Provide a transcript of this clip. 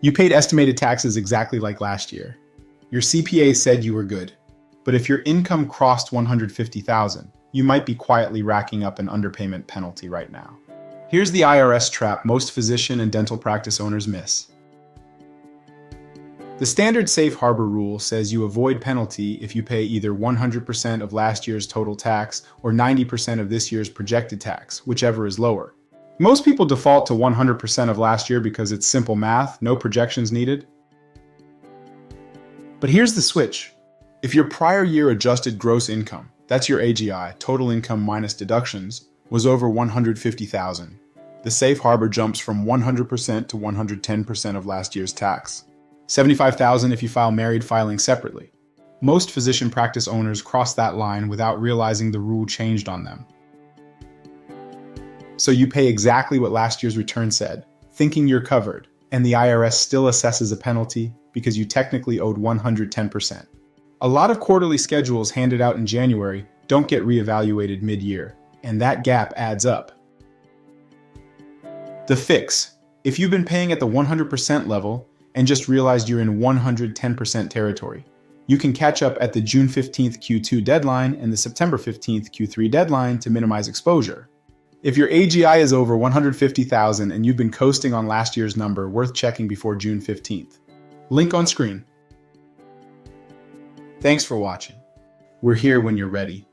You paid estimated taxes exactly like last year. Your CPA said you were good. But if your income crossed $150,000, you might be quietly racking up an underpayment penalty right now. Here's the IRS trap most physician and dental practice owners miss. The standard safe harbor rule says you avoid penalty if you pay either 100% of last year's total tax or 90% of this year's projected tax, whichever is lower. Most people default to 100% of last year because it's simple math, no projections needed. But here's the switch. If your prior year adjusted gross income, that's your AGI, total income minus deductions, was over $150,000, the safe harbor jumps from 100% to 110% of last year's tax. $75,000 if you file married filing separately. Most physician practice owners cross that line without realizing the rule changed on them. So you pay exactly what last year's return said, thinking you're covered, and the IRS still assesses a penalty because you technically owed 110%. A lot of quarterly schedules handed out in January don't get reevaluated mid-year, and that gap adds up. The fix: if you've been paying at the 100% level and just realized you're in 110% territory, you can catch up at the June 15th Q2 deadline and the September 15th Q3 deadline to minimize exposure. If your AGI is over $150,000 and you've been coasting on last year's number, worth checking before June 15th. Link on screen. Thanks for watching. We're here when you're ready.